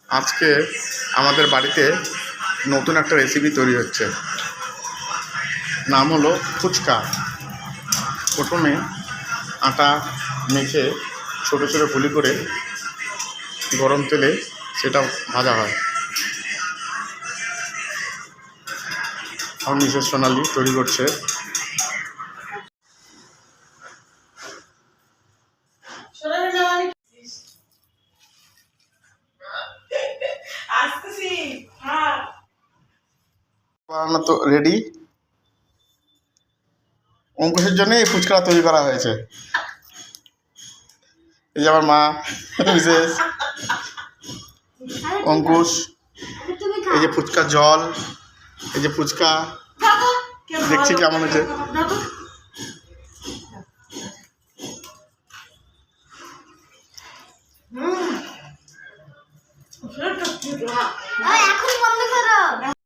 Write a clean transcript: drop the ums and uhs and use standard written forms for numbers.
আজকে আমাদের বাড়িতে নতুন একটা রেসিপি তৈরি হচ্ছে, নাম হলো ফুচকা। প্রথমে আটা মেখে ছোটো ছোটো গুলি করে গরম তেলে সেটা ভাজা হয়। আমার মিসেস সোনালি তৈরি করছে। বানানো তো রেডি। অঙ্কুশের জন্য এই ফুচকা তৈরি করা হয়েছে। এই যে আমার মা, মিসেস, অঙ্কুশ, এই যে ফুচকা জল, এই যে ফুচকা দেখছি কেমন হয়েছে। এখন